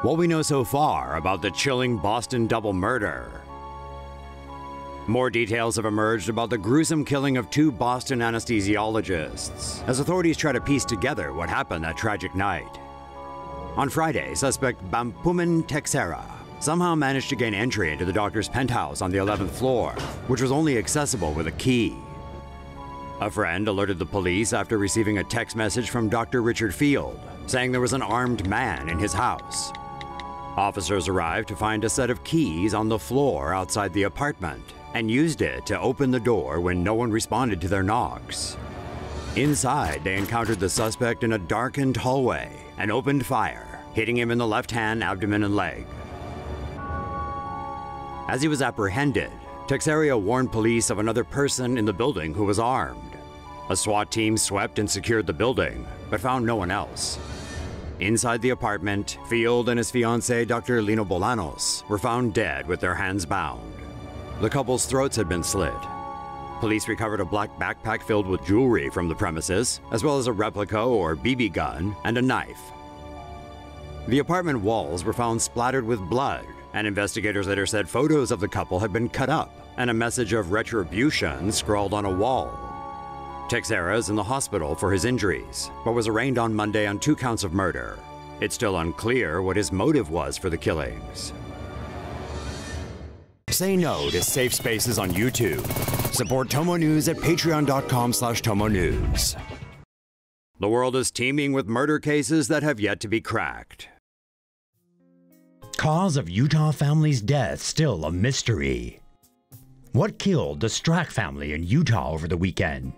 What we know so far about the chilling Boston double murder. More details have emerged about the gruesome killing of 2 Boston anesthesiologists, as authorities try to piece together what happened that tragic night. On Friday, suspect Bampumim Teixeira somehow managed to gain entry into the doctor's penthouse on the 11th floor, which was only accessible with a key. A friend alerted the police after receiving a text message from Dr. Richard Field, saying there was an armed man in his house. Officers arrived to find a set of keys on the floor outside the apartment and used it to open the door when no one responded to their knocks. Inside, they encountered the suspect in a darkened hallway and opened fire, hitting him in the left hand, abdomen, and leg. As he was apprehended, Teixeira warned police of another person in the building who was armed. A SWAT team swept and secured the building, but found no one else. Inside the apartment, Field and his fiancée, Dr. Lina Bolanos, were found dead with their hands bound. The couple's throats had been slit. Police recovered a black backpack filled with jewelry from the premises, as well as a replica or BB gun and a knife. The apartment walls were found splattered with blood, and investigators later said photos of the couple had been cut up and a message of retribution scrawled on a wall. Teixeira is in the hospital for his injuries, but was arraigned on Monday on 2 counts of murder. It's still unclear what his motive was for the killings. Say no to safe spaces on YouTube. Support TomoNews at patreon.com/TomoNews. The world is teeming with murder cases that have yet to be cracked. Cause of Utah family's death still a mystery. What killed the Strack family in Utah over the weekend?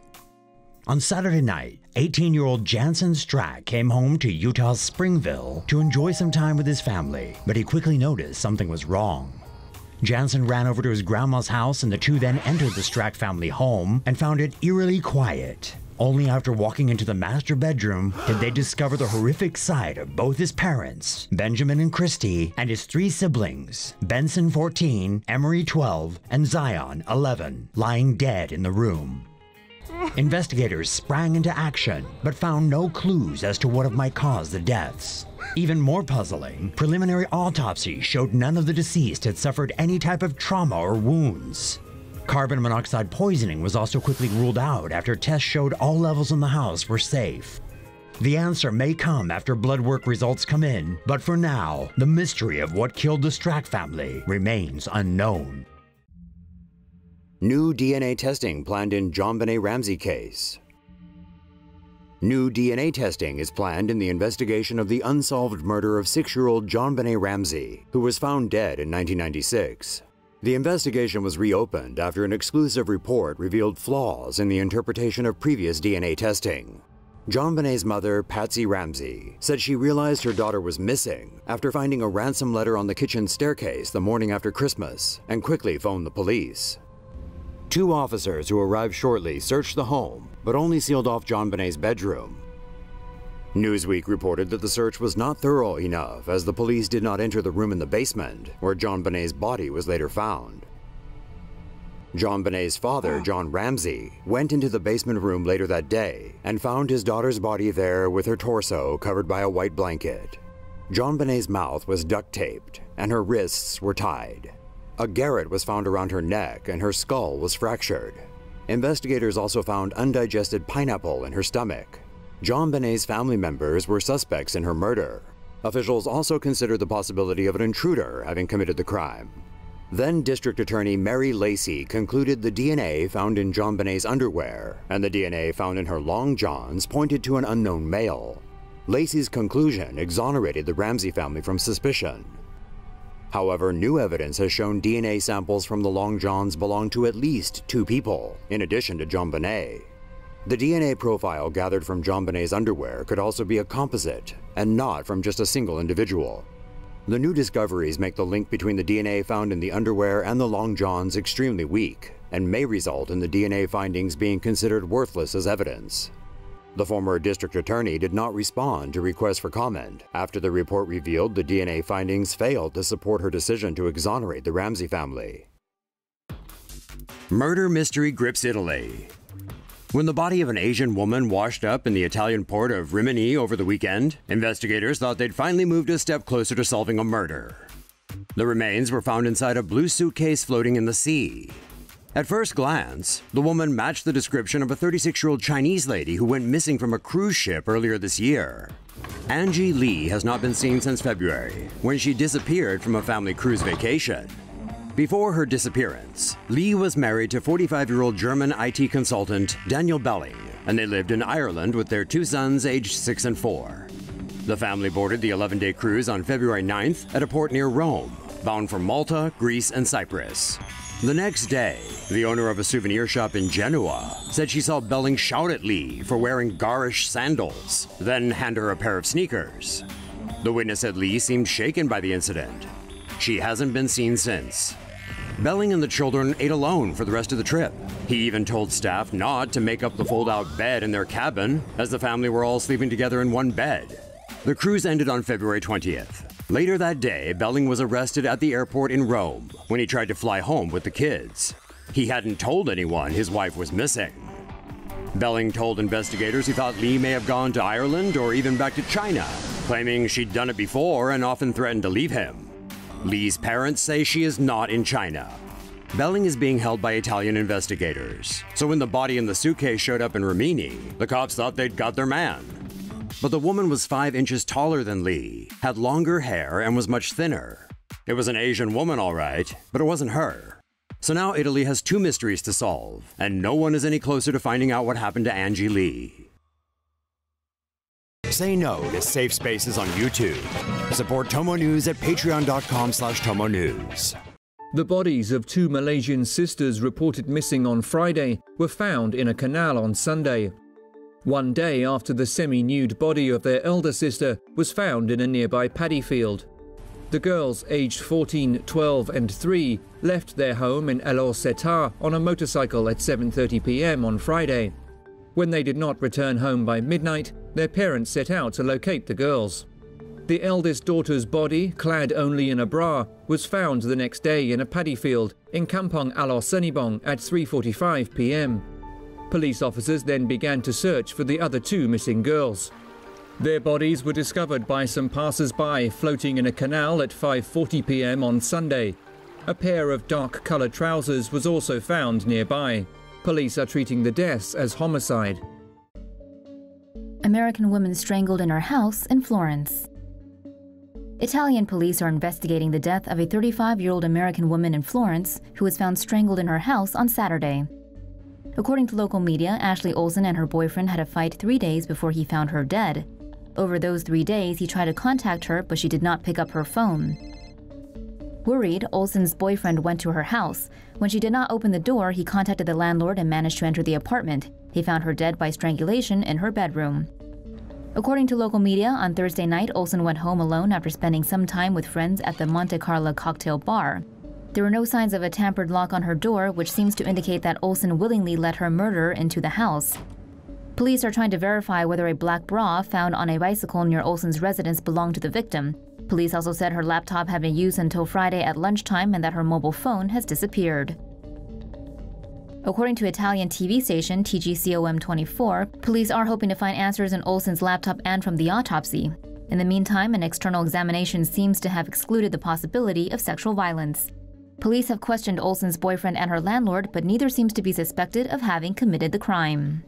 On Saturday night, 18-year-old Jansen Strack came home to Utah's Springville to enjoy some time with his family, but he quickly noticed something was wrong. Jansen ran over to his grandma's house and the two then entered the Strack family home and found it eerily quiet. Only after walking into the master bedroom did they discover the horrific sight of both his parents, Benjamin and Christy, and his 3 siblings, Benson 14, Emery 12, and Zion 11, lying dead in the room. Investigators sprang into action, but found no clues as to what might cause the deaths. Even more puzzling, preliminary autopsy showed none of the deceased had suffered any type of trauma or wounds. Carbon monoxide poisoning was also quickly ruled out after tests showed all levels in the house were safe. The answer may come after blood work results come in, but for now, the mystery of what killed the Strack family remains unknown. New DNA testing planned in JonBenet Ramsey case. New DNA testing is planned in the investigation of the unsolved murder of 6-year-old JonBenet Ramsey, who was found dead in 1996. The investigation was reopened after an exclusive report revealed flaws in the interpretation of previous DNA testing. JonBenet's mother, Patsy Ramsey, said she realized her daughter was missing after finding a ransom letter on the kitchen staircase the morning after Christmas and quickly phoned the police. 2 officers who arrived shortly searched the home, but only sealed off JonBenet's bedroom. Newsweek reported that the search was not thorough enough as the police did not enter the room in the basement, where JonBenet's body was later found. JonBenet's father, John Ramsey, went into the basement room later that day and found his daughter's body there with her torso covered by a white blanket. JonBenet's mouth was duct taped and her wrists were tied. A garrote was found around her neck and her skull was fractured. Investigators also found undigested pineapple in her stomach. JonBenet's family members were suspects in her murder. Officials also considered the possibility of an intruder having committed the crime. Then District Attorney Mary Lacey concluded the DNA found in JonBenet's underwear and the DNA found in her long johns pointed to an unknown male. Lacey's conclusion exonerated the Ramsey family from suspicion. However, new evidence has shown DNA samples from the long johns belong to at least 2 people, in addition to JonBenet. The DNA profile gathered from JonBenet's underwear could also be a composite, and not from just a single individual. The new discoveries make the link between the DNA found in the underwear and the long johns extremely weak, and may result in the DNA findings being considered worthless as evidence. The former district attorney did not respond to requests for comment after the report revealed the DNA findings failed to support her decision to exonerate the Ramsey family. Murder mystery grips Italy. When the body of an Asian woman washed up in the Italian port of Rimini over the weekend, investigators thought they'd finally moved a step closer to solving a murder. The remains were found inside a blue suitcase floating in the sea. At first glance, the woman matched the description of a 36-year-old Chinese lady who went missing from a cruise ship earlier this year. Angie Lee has not been seen since February, when she disappeared from a family cruise vacation. Before her disappearance, Lee was married to 45-year-old German IT consultant Daniel Belling, and they lived in Ireland with their 2 sons aged 6 and 4. The family boarded the 11-day cruise on February 9th at a port near Rome, bound for Malta, Greece, and Cyprus. The next day, the owner of a souvenir shop in Genoa said she saw Belling shout at Lee for wearing garish sandals, then hand her a pair of sneakers. The witness said Lee seemed shaken by the incident. She hasn't been seen since. Belling and the children ate alone for the rest of the trip. He even told staff not to make up the fold-out bed in their cabin, as the family were all sleeping together in one bed. The cruise ended on February 20th. Later that day, Belling was arrested at the airport in Rome when he tried to fly home with the kids. He hadn't told anyone his wife was missing. Belling told investigators he thought Lee may have gone to Ireland or even back to China, claiming she'd done it before and often threatened to leave him. Lee's parents say she is not in China. Belling is being held by Italian investigators, so when the body in the suitcase showed up in Rimini, the cops thought they'd got their man. But the woman was 5 inches taller than Lee, had longer hair, and was much thinner. It was an Asian woman, all right, but it wasn't her. So now Italy has 2 mysteries to solve, and no one is any closer to finding out what happened to Angie Lee. Say no to safe spaces on YouTube. Support TomoNews at patreon.com/TomoNews. The bodies of 2 Malaysian sisters reported missing on Friday were found in a canal on Sunday. One day after the semi-nude body of their elder sister was found in a nearby paddy field. The girls, aged 14, 12 and 3, left their home in Alor Setar on a motorcycle at 7:30 p.m. on Friday. When they did not return home by midnight, their parents set out to locate the girls. The eldest daughter's body, clad only in a bra, was found the next day in a paddy field in Kampong Alor Senibong at 3:45 p.m. Police officers then began to search for the other 2 missing girls. Their bodies were discovered by some passers-by floating in a canal at 5:40 p.m. on Sunday. A pair of dark-colored trousers was also found nearby. Police are treating the deaths as homicide. American woman strangled in her house in Florence. Italian police are investigating the death of a 35-year-old American woman in Florence who was found strangled in her house on Saturday. According to local media, Ashley Olsen and her boyfriend had a fight 3 days before he found her dead. Over those 3 days, he tried to contact her, but she did not pick up her phone. Worried, Olsen's boyfriend went to her house. When she did not open the door, he contacted the landlord and managed to enter the apartment. He found her dead by strangulation in her bedroom. According to local media, on Thursday night, Olsen went home alone after spending some time with friends at the Monte Carlo cocktail bar. There were no signs of a tampered lock on her door, which seems to indicate that Olsen willingly let her murderer into the house. Police are trying to verify whether a black bra found on a bicycle near Olsen's residence belonged to the victim. Police also said her laptop had been used until Friday at lunchtime and that her mobile phone has disappeared. According to Italian TV station TGCOM24, police are hoping to find answers in Olsen's laptop and from the autopsy. In the meantime, an external examination seems to have excluded the possibility of sexual violence. Police have questioned Olsen's boyfriend and her landlord, but neither seems to be suspected of having committed the crime.